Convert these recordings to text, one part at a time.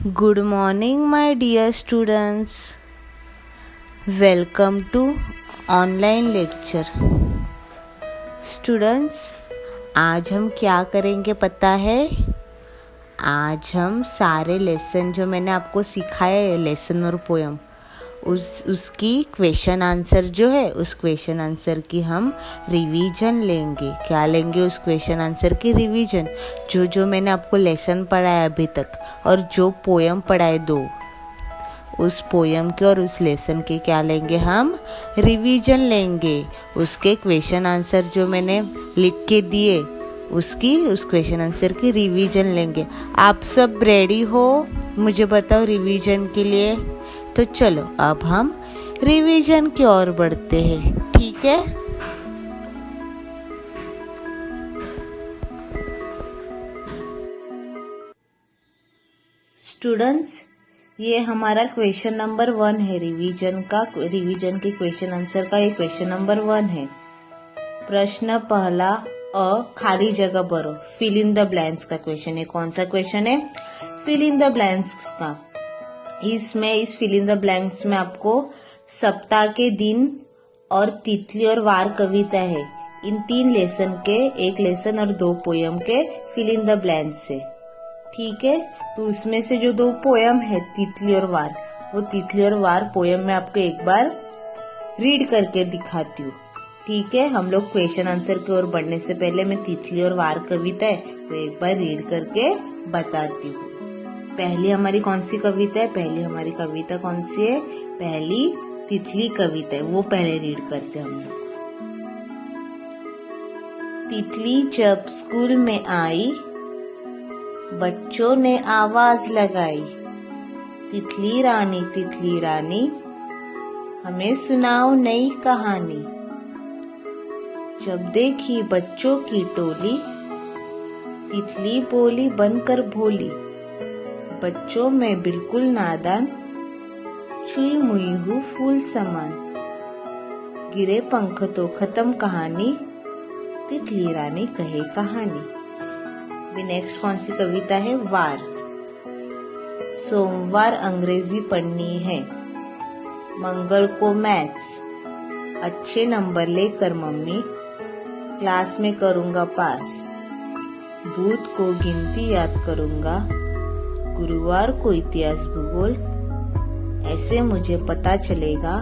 Good morning, my dear students. Welcome to online lecture. Students, आज हम क्या करेंगे पता है? आज हम सारे लेसन जो मैंने आपको सिखाया है, लेसन और पोयम, उसकी क्वेश्चन आंसर जो है, उस क्वेश्चन आंसर की हम रिवीजन लेंगे. क्या लेंगे? उस क्वेश्चन आंसर की रिवीजन. जो मैंने आपको लेसन पढ़ाया अभी तक और जो पोयम पढ़ाए दो, उस पोयम के और उस लेसन के क्या लेंगे हम? रिवीजन लेंगे. उसके क्वेश्चन आंसर जो मैंने लिख के दिए, उस क्वेश्चन आंसर की रिवीजन लेंगे. आप सब रेडी हो? मुझे बताओ रिवीजन के लिए. तो चलो अब हम रिवीजन की ओर बढ़ते हैं. ठीक है? स्टूडेंट्स, ये हमारा क्वेश्चन नंबर 1 है. रिवीजन के क्वेश्चन आंसर का ये क्वेश्चन नंबर 1 है. प्रश्न पहला खाली जगह भरो, फिल इन द ब्लैंक्स का क्वेश्चन है. कौन सा क्वेश्चन है? फिल इन द ब्लैंक्स का. इस फिल इन द ब्लैंक्स में आपको सप्ताह के दिन और तिथि और वार कविता है. इन 3 लेसन के, 1 लेसन और 2 पोयम के फिल इन द ब्लैंक्स है. ठीक है? तो उसमें से जो 2 पोयम है, तिथि और वार, वो तिथि और वार पोयम में आपको एक बार रीड करके दिखाती हूँ. ठीक है? हम लोग क्वेश्चन आंसर की ओर बढ़ने से पहले मैं तिथि और वार कविता है वो एक बार रीड करके बताती हूँ. पहली हमारी कौन सी कविता है? पहली हमारी कविता कौन सी है? पहली तितली कविता है. वो पहले रीड करते हम लोग. तितली जब स्कूल में आई, बच्चों ने आवाज लगाई, तितली रानी हमें सुनाओ नई कहानी. जब देखी बच्चों की टोली, तितली बोली बनकर भोली, बच्चों में बिल्कुल नादान, छुई मुई हूँ फूल समान. गिरे पंख तो खत्म कहानी, तितली रानी कहे कहानी. नेक्स्ट कौन सी कविता है? वार. सोमवार अंग्रेजी पढ़नी है, मंगल को मैथ्स, अच्छे नंबर लेकर मम्मी क्लास में करूँगा पास. बुध को गिनती याद करूँगा, गुरुवार को इतिहास भूगोल, ऐसे मुझे पता चलेगा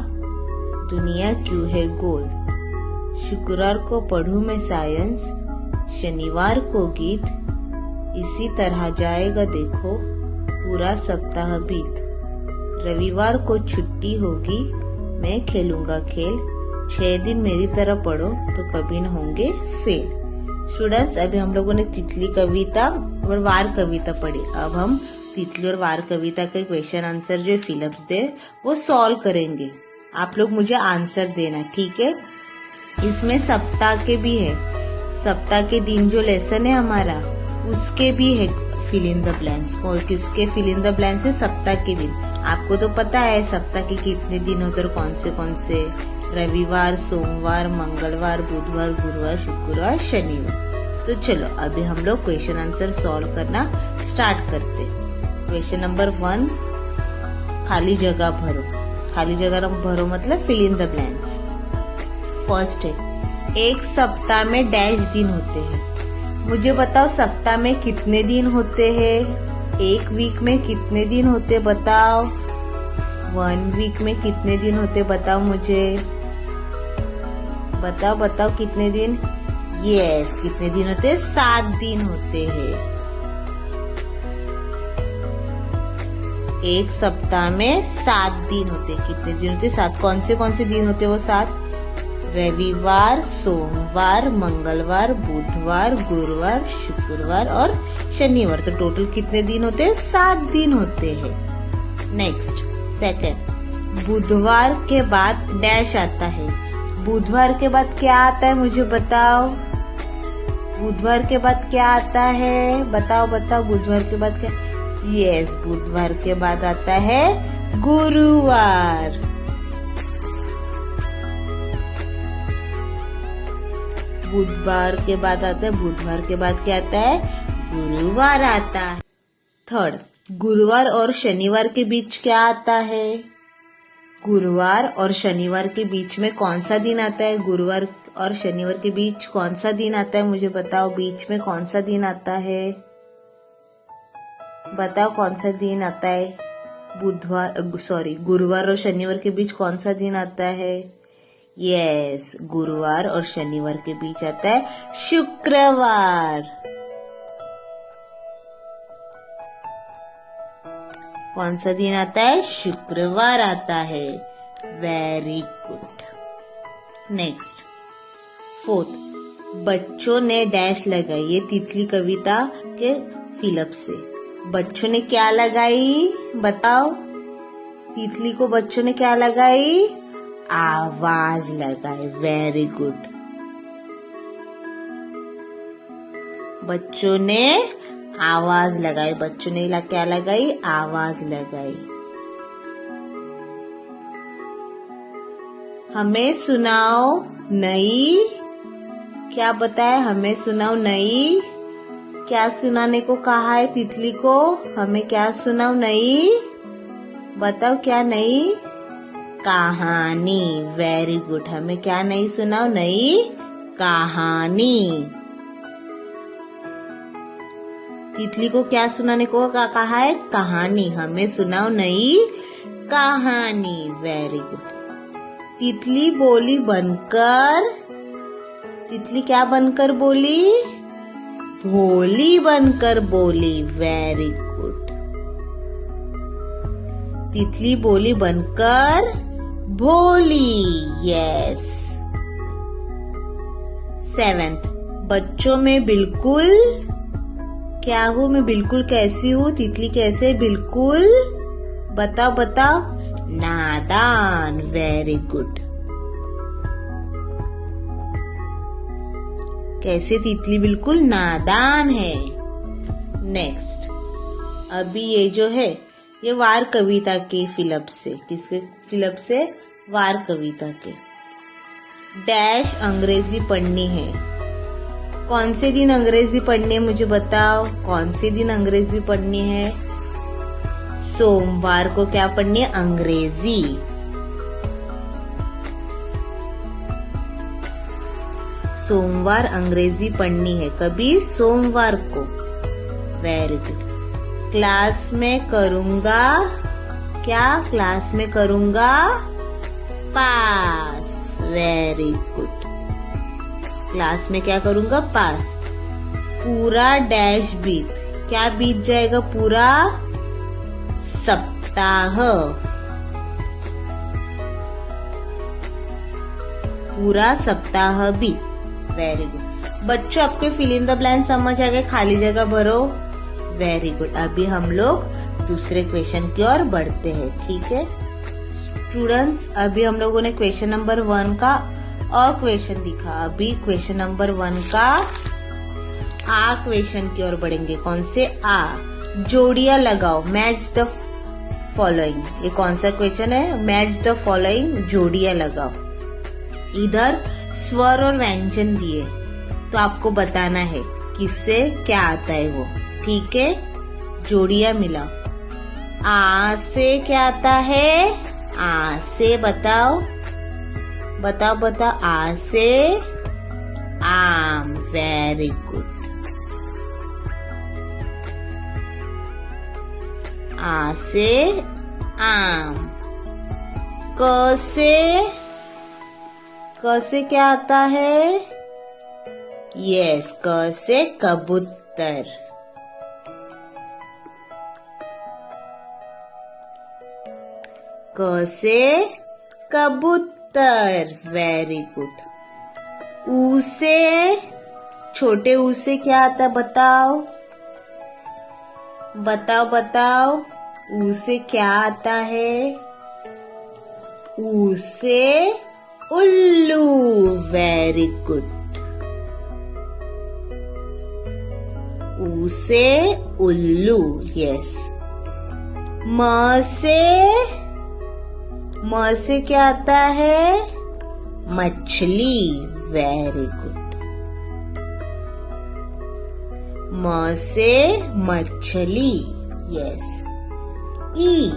दुनिया क्यों है गोल. शुक्रवार को पढ़ूं मैं साइंस, शनिवार को गीत, इसी तरह जाएगा देखो पूरा सप्ताह बीत. रविवार को छुट्टी होगी, मैं खेलूंगा खेल, 6 दिन मेरी तरह पढ़ो तो कभी न होंगे फेल. स्टूडेंट्स, अभी हम लोगों ने तितली कविता और वार कविता पढ़ी. अब हम तितली और वार कविता के क्वेश्चन आंसर जो फिलअप्स दे वो सॉल्व करेंगे. आप लोग मुझे आंसर देना. ठीक है? इसमें सप्ताह के भी है, सप्ताह के दिन जो लेसन है हमारा, उसके भी है फिल इन द ब्लैंक्स. और किसके फिल इन द ब्लैंक्स है? सप्ताह के दिन. आपको तो पता है सप्ताह के कितने दिन होते और कौन से रविवार, सोमवार, मंगलवार, बुधवार, गुरुवार, शुक्रवार, शनिवार. तो चलो अभी हम लोग क्वेश्चन आंसर सॉल्व करना स्टार्ट करते. क्वेश्चन नंबर 1, खाली जगह भरो. खाली जगह भरो मतलब fill in the blanks. First है, एक सप्ताह में डैश दिन होते हैं. मुझे बताओ सप्ताह में कितने दिन होते हैं? एक वीक में कितने दिन होते बताओ? 1 वीक में कितने दिन होते बताओ मुझे. बताओ कितने दिन? यस, कितने दिन होते हैं? 7 दिन होते हैं. एक सप्ताह में 7 दिन होते. कितने दिन होते? 7. कौन से दिन होते वो 7? रविवार, सोमवार, मंगलवार, बुधवार, गुरुवार, शुक्रवार और शनिवार. तो टोटल कितने दिन होते हैं? 7 दिन होते हैं. नेक्स्ट, सेकंड, बुधवार के बाद डैश आता है. बुधवार के बाद क्या आता है मुझे बताओ. बुधवार के बाद क्या आता है? बताओ. बुधवार के बाद क्या? यस, बुधवार के बाद आता है गुरुवार. बुधवार के बाद आता है, बुधवार के बाद क्या आता है? गुरुवार आता है. थर्ड, गुरुवार और शनिवार के बीच क्या आता है? गुरुवार और शनिवार के बीच में कौन सा दिन आता है? गुरुवार और शनिवार के बीच कौन सा दिन आता है? मुझे बताओ, बीच में कौन सा दिन आता है? बताओ कौन सा दिन आता है? गुरुवार और शनिवार के बीच कौन सा दिन आता है? यस, गुरुवार और शनिवार के बीच आता है शुक्रवार। कौन सा दिन आता है? शुक्रवार आता है। Very good. नेक्स्ट, 4th, बच्चों ने डैश लगाई। ये तितली कविता के फिलअप से। बच्चों ने क्या लगाई? बताओ, तितली को बच्चों ने क्या लगाई? आवाज लगाई। Very good. बच्चों ने आवाज लगाई। बच्चों ने क्या लगाई? आवाज लगाई। हमें सुनाओ नई। क्या बताए? हमें सुनाओ नई। क्या सुनाने को कहा है तितली को? हमें क्या सुनाओ नई? बताओ क्या नई? कहानी। Very good. हमें क्या नई सुनाओ? नई कहानी। तितली को क्या सुनाने को कहा है? कहानी। हमें सुनाओ नई कहानी। Very good. तितली बोली बनकर। तितली क्या बनकर बोली? भोली बनकर बोली। Very good. तितली बोली बनकर भोली। यस। 7th, बच्चों में बिल्कुल। क्या हूँ मैं? बिल्कुल कैसी हूँ? तितली कैसे? बिल्कुल। बताओ बताओ। नादान। Very good. कैसे तितली बिल्कुल नादान है। नेक्स्ट, अभी ये जो है ये वार कविता के फिलअप से। किसके फिलअप से? वार कविता के। डैश अंग्रेजी पढ़नी है। कौन से दिन अंग्रेजी पढ़नी है? मुझे बताओ, कौन से दिन अंग्रेजी पढ़नी है? सोमवार को क्या पढ़नी है? अंग्रेजी। सोमवार अंग्रेजी पढ़नी है। कभी? सोमवार को। Very good. क्लास में करूंगा क्या? क्लास में करूंगा पास। Very good. क्लास में क्या करूंगा? पास। पूरा डैश बीत। क्या बीत जाएगा? पूरा सप्ताह। पूरा सप्ताह बीत। Very good. बच्चों, आपके फिल इन द ब्लैंक समझ आ गए? खाली जगह भरो। Very good. अभी हम लोग दूसरे क्वेश्चन की ओर बढ़ते हैं। ठीक है स्टूडेंट्स, अभी हम लोगों ने क्वेश्चन नंबर 1 का क्वेश्चन दिखा। अभी क्वेश्चन नंबर 1 का क्वेश्चन की ओर बढ़ेंगे। कौन से? जोड़ियां लगाओ। Match the following. ये कौन सा क्वेश्चन है? Match the following. जोड़ियां लगाओ। इधर स्वर और व्यंजन दिए, तो आपको बताना है किससे क्या आता है वो। ठीक है, जोड़ियां मिलाओ। आ से क्या आता है? आ से बताओ बताओ बताओ। आ से आम। Very good. आ से आम। क से क्या आता है? यस, क से कबूतर। क से कबूतर। Very good. ऊ से, छोटे ऊ से क्या आता है? बताओ बताओ बताओ। ऊ से क्या आता है? ऊ से उल्लू। Very good. ऊ से उल्लू। यस। म से क्या आता है? मछली। Very good. म से मछली। यस। ई,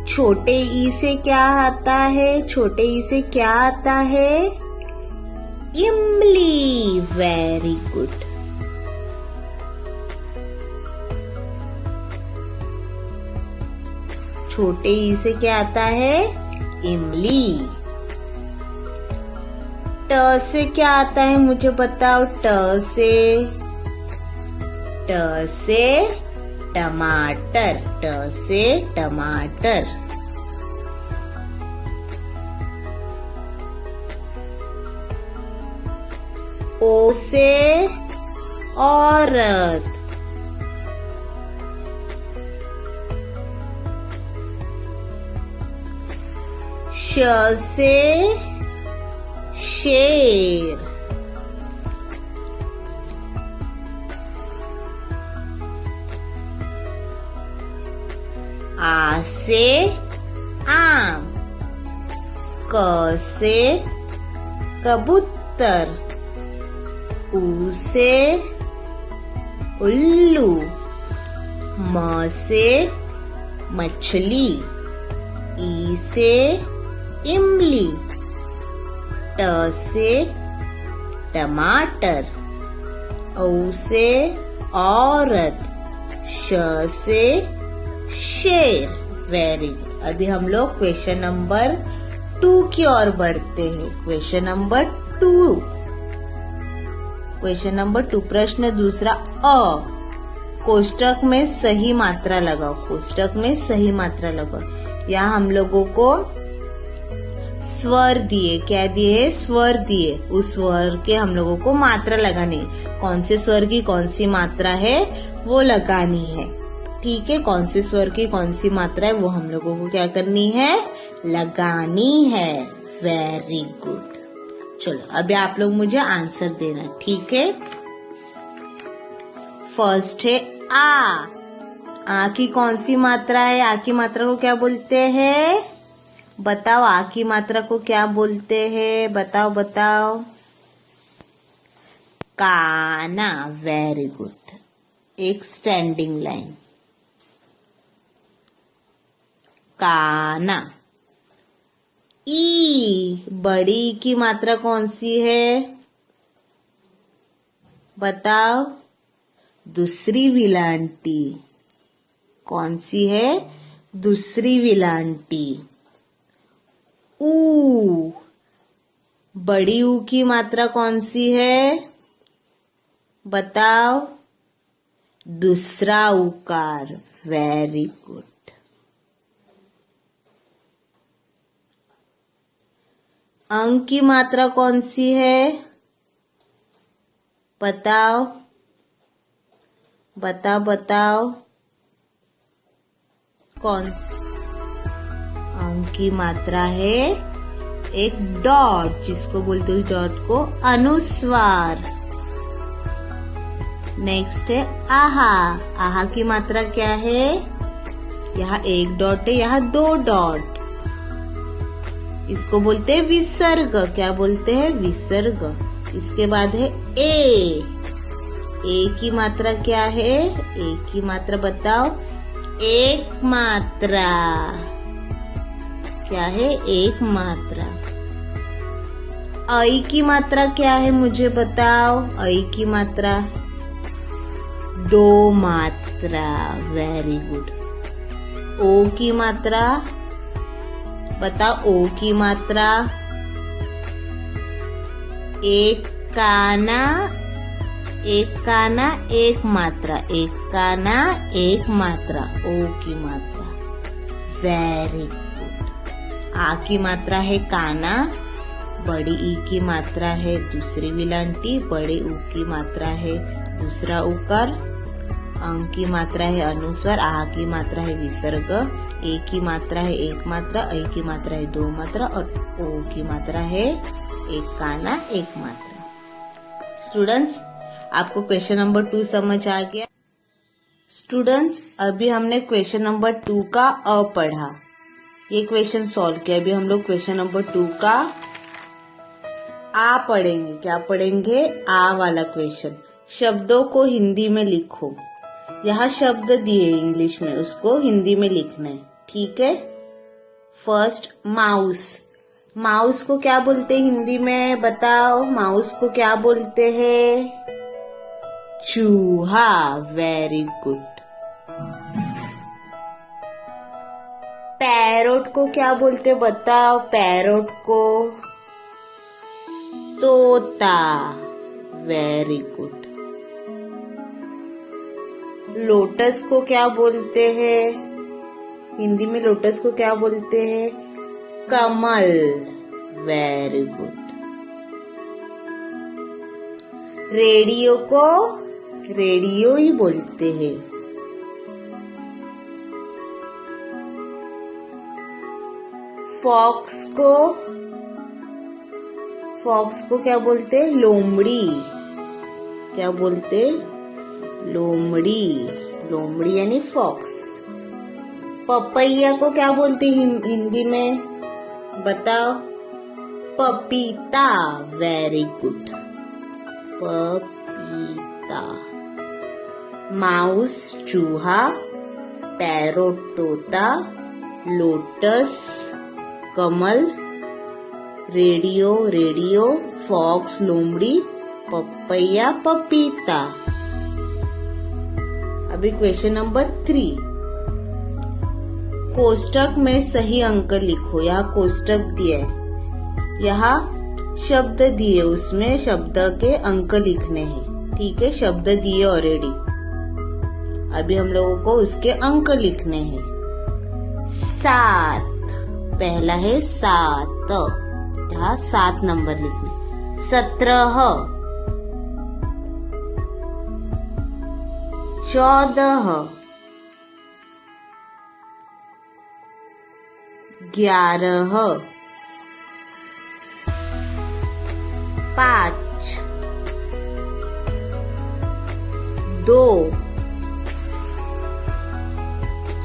छोटे ई से क्या आता है? छोटे ई से क्या आता है? इमली। Very good. छोटे ई से क्या आता है? इमली। ट से क्या आता है मुझे बताओ? ट से टमाटर। ट से टमाटर। ओ से औरत। श से शेर। आ से आम। क से कबूतर। उ से उल्लू। म से मछली। ई से इमली। ट से टमाटर। औ से औरत। श से शेर। Very good. अभी हम लोग क्वेश्चन नंबर 2 की ओर बढ़ते हैं। Question number 2। क्वेश्चन नंबर 2, प्रश्न दूसरा। अ, कोष्टक में सही मात्रा लगाओ। कोष्टक में सही मात्रा लगाओ। यहाँ हम लोगों को स्वर दिए। क्या दिए? स्वर दिए। उस स्वर के हम लोगों को मात्रा लगानी है। कौन से स्वर की कौन सी मात्रा है वो लगानी है। ठीक है, कौन से स्वर की कौन सी मात्रा है वो हम लोगों को क्या करनी है? लगानी है। Very good. चलो अभी आप लोग मुझे आंसर देना। ठीक है, फर्स्ट है आ। आ की कौन सी मात्रा है? आ की मात्रा को क्या बोलते हैं? बताओ, आ की मात्रा को क्या बोलते हैं? बताओ बताओ। काना। Very good. एक स्टैंडिंग लाइन। काना। ई, बड़ी की मात्रा कौन सी है? बताओ। दूसरी विलांटी। कौन सी है? दूसरी विलांटी। ऊ, बड़ी ऊ की मात्रा कौन सी है? बताओ। दूसरा उकार। Very good. अंक की मात्रा कौन सी है? बताओ बताओ बताओ। कौन सी? अंक की मात्रा है एक डॉट, जिसको बोलते हैं डॉट को अनुस्वार। नेक्स्ट है आहा। आहा की मात्रा क्या है? यहाँ एक डॉट है, यहाँ 2 डॉट। इसको बोलते हैं विसर्ग। क्या बोलते हैं? विसर्ग। इसके बाद है ए। ए की मात्रा क्या है? ए की मात्रा बताओ। एक मात्रा। क्या है? एक मात्रा। आई की मात्रा क्या है मुझे बताओ। आई की मात्रा 2 मात्रा। Very good. ओ की मात्रा बताओ। ओ की मात्रा एक काना। एक काना एक मात्रा। एक काना एक मात्रा। ओ की मात्रा। Very good. आ की मात्रा है काना। बड़ी ई की मात्रा है दूसरी विलांटी। बड़े ऊ की मात्रा है दूसरा उकार। अंक की मात्रा है अनुस्वार। आ की मात्रा है विसर्ग। ए की मात्रा है एक मात्रा। ऐ की मात्रा है 2 मात्रा। और ओ की मात्रा है एक काना एक मात्रा। स्टूडेंट्स, आपको क्वेश्चन नंबर 2 समझ आ गया? स्टूडेंट्स, अभी हमने क्वेश्चन नंबर 2 का अ पढ़ा। ये क्वेश्चन सॉल्व किया। अभी हम लोग क्वेश्चन नंबर 2 का आ पढ़ेंगे। क्या पढ़ेंगे? आ वाला क्वेश्चन। शब्दों को हिंदी में लिखो। यहाँ शब्द दिए इंग्लिश में, उसको हिंदी में लिखना है, ठीक है। First mouse. माउस को क्या बोलते हैं हिंदी में, बताओ। माउस को क्या बोलते हैं? चूहा। Very good. पैरोट को क्या बोलते, बताओ। पैरोट को तोता। Very good. लोटस को क्या बोलते हैं हिंदी में? लोटस को क्या बोलते हैं? कमल। Very good. रेडियो को रेडियो ही बोलते हैं। फॉक्स को क्या बोलते हैं? लोमड़ी। क्या बोलते? लोमड़ी। लोमड़ी यानी फॉक्स। पपैया को क्या बोलते हिंदी में, बताओ। पपीता। Very good. पपीता। माउस चूहा, पैरोट तोता, लोटस कमल, रेडियो फॉक्स लोमड़ी, पपैया पपीता। अभी क्वेश्चन नंबर 3। कोष्टक में सही अंक लिखो। यहाँ कोष्टक दिया है, यहाँ शब्द दिए, उसमें शब्द के अंक लिखने हैं, ठीक है। शब्द दिए ऑलरेडी, अभी हम लोगों को उसके अंक लिखने हैं। 7, पहला है 7, यहाँ 7 नंबर लिखने। 17, 14, 11, 5, 2,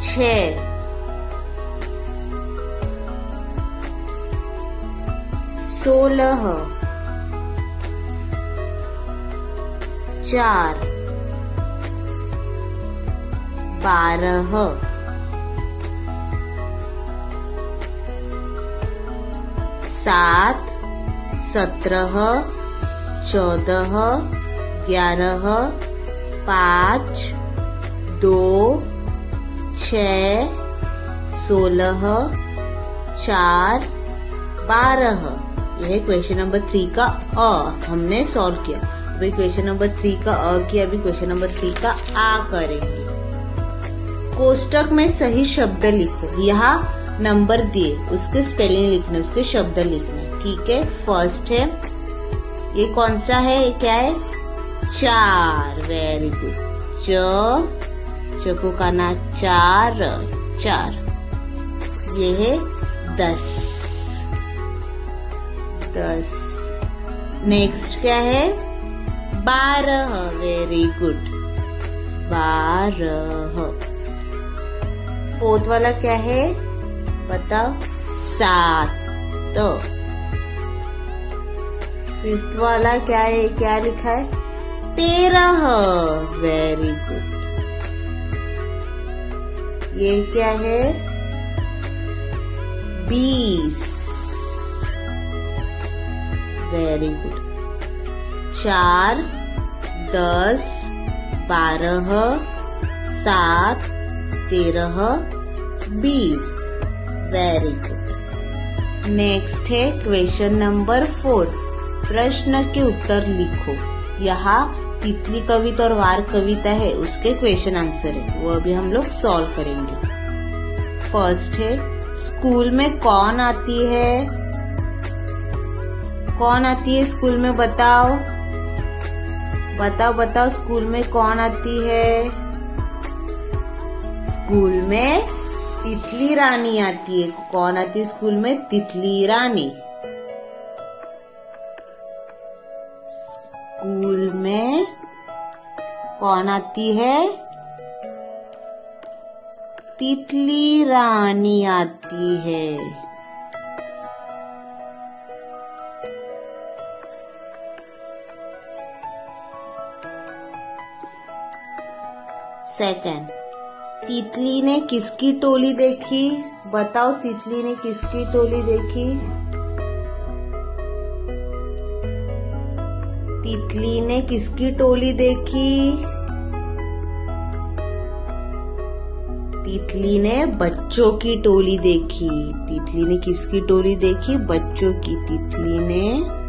6, 16, 4, 12, 7, 17, 14, 11, 5, 2, 6, 16, 4, 12। यह क्वेश्चन नंबर 3 का हमने सॉल्व किया। अभी क्वेश्चन नंबर 3 का किया, अभी क्वेश्चन नंबर 3 का करेंगे। कोष्टक में सही शब्द लिखो। यहाँ नंबर दिए, उसके स्पेलिंग लिखने, उसके शब्द लिखने, ठीक है। फर्स्ट है, ये कौन सा है, ये क्या है? 4। Very good. चको का ना 4, 4। ये है 10। नेक्स्ट क्या है? 12। Very good. 12। फोर्थ वाला क्या है, बताओ? 7। फिफ्थ वाला क्या है, क्या लिखा है? 13। Very good. ये क्या है? 20। Very good. 4, 10, 12, 7, 13, 20। Very good. Next है क्वेश्चन नंबर 4। प्रश्न के उत्तर लिखो। यहाँ तितली कविता और वार कविता है, उसके क्वेश्चन आंसर है, वो अभी हम लोग सॉल्व करेंगे। फर्स्ट है, स्कूल में कौन आती है? कौन आती है स्कूल में, बताओ बताओ बताओ। स्कूल में कौन आती है? स्कूल में तितली रानी आती है। कौन आती है स्कूल में? तितली रानी। स्कूल में कौन आती है? तितली रानी आती है। सेकंड, तितली ने किसकी टोली देखी? बताओ, तितली ने किसकी टोली देखी? तितली ने किसकी टोली देखी? तितली ने बच्चों की टोली देखी। तितली ने किसकी टोली देखी? बच्चों की। तितली ने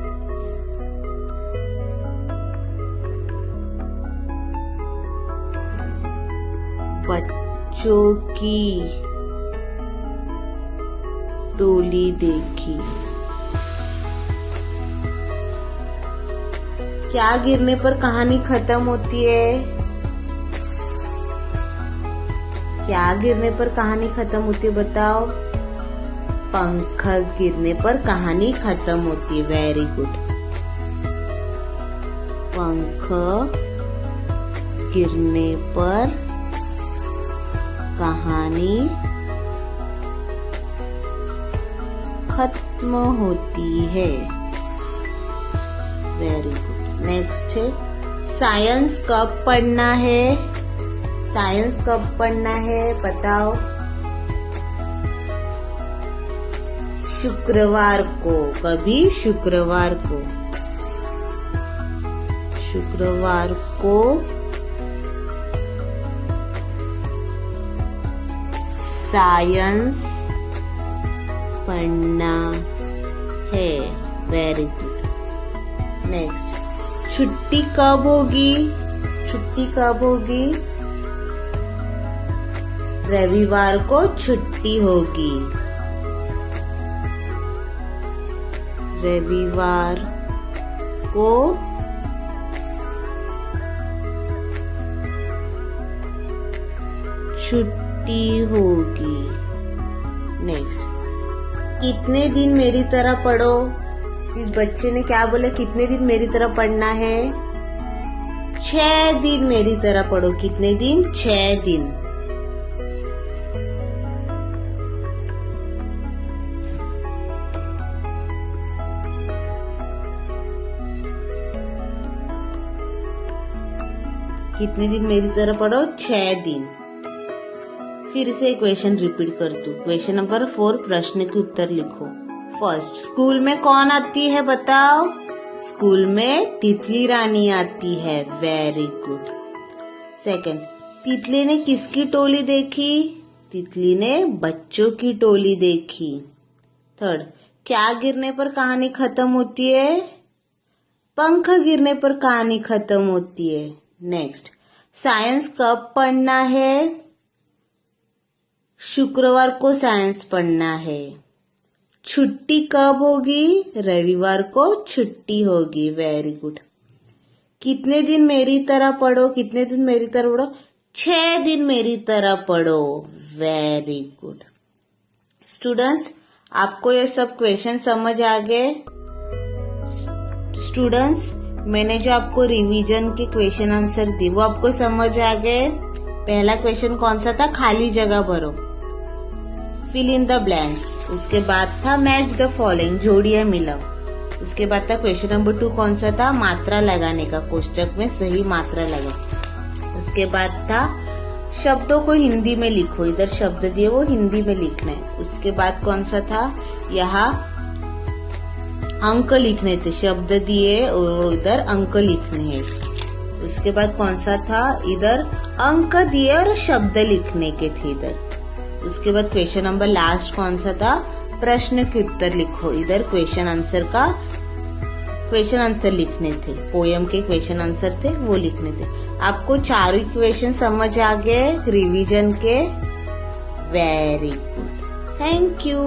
बच्चों की टोली देखी। क्या गिरने पर कहानी खत्म होती है? क्या गिरने पर कहानी खत्म होती है? बताओ। पंख गिरने पर कहानी खत्म होती है। Very good. पंख गिरने पर कहानी खत्म होती है। Very good. नेक्स्ट है, साइंस कब पढ़ना है? साइंस कब पढ़ना है? बताओ। शुक्रवार को। कभी? शुक्रवार को। शुक्रवार को साइंस पढ़ना है। Very good. नेक्स्ट, छुट्टी कब होगी? छुट्टी कब होगी? रविवार को छुट्टी होगी। रविवार को छुट्टी होगी। नेक्स्ट, कितने दिन मेरी तरह पढ़ो? इस बच्चे ने क्या बोला? कितने दिन मेरी तरह पढ़ना है? 6 दिन मेरी तरह पढ़ो। कितने दिन? 6 दिन। कितने दिन मेरी तरह पढ़ो? 6 दिन। फिर से क्वेश्चन रिपीट कर दो। क्वेश्चन नंबर 4, प्रश्न के उत्तर लिखो। फर्स्ट, स्कूल में कौन आती है? बताओ। स्कूल में तितली रानी आती है। Very good. सेकंड, तितली ने किसकी टोली देखी? तितली ने बच्चों की टोली देखी। थर्ड, क्या गिरने पर कहानी खत्म होती है? पंख गिरने पर कहानी खत्म होती है। नेक्स्ट, साइंस कब पढ़ना है? शुक्रवार को साइंस पढ़ना है। छुट्टी कब होगी? रविवार को छुट्टी होगी। Very good. कितने दिन मेरी तरह पढ़ो? कितने दिन मेरी तरह पढ़ो? 6 दिन मेरी तरह पढ़ो। Very good. स्टूडेंट्स, आपको ये सब क्वेश्चन समझ आ गए? स्टूडेंट्स, मैंने जो आपको रिवीजन के क्वेश्चन आंसर दी वो आपको समझ आ गए? पहला क्वेश्चन कौन सा था? खाली जगह भरो, फिल इन द ब्लैंक्स। उसके बाद था मैच द फॉलोइंग, जोड़ियां मिलाओ। उसके बाद था क्वेश्चन नंबर 2 कौन सा था? मात्रा लगाने का, कोष्टक में सही मात्रा लगा। उसके बाद था शब्दों को हिंदी में लिखो, इधर शब्द दिए वो हिंदी में लिखना है। उसके बाद कौन सा था? यहाँ अंक लिखने थे, शब्द दिए और इधर अंक लिखने हैं। उसके बाद कौन सा था? इधर अंक दिए और शब्द लिखने के थे इधर। उसके बाद क्वेश्चन नंबर लास्ट कौन सा था? प्रश्न के उत्तर लिखो, इधर क्वेश्चन आंसर लिखने थे, पोयम के क्वेश्चन आंसर थे वो लिखने थे। आपको चारों इक्वेशन समझ आ गए रिवीजन के? Very good, thank you.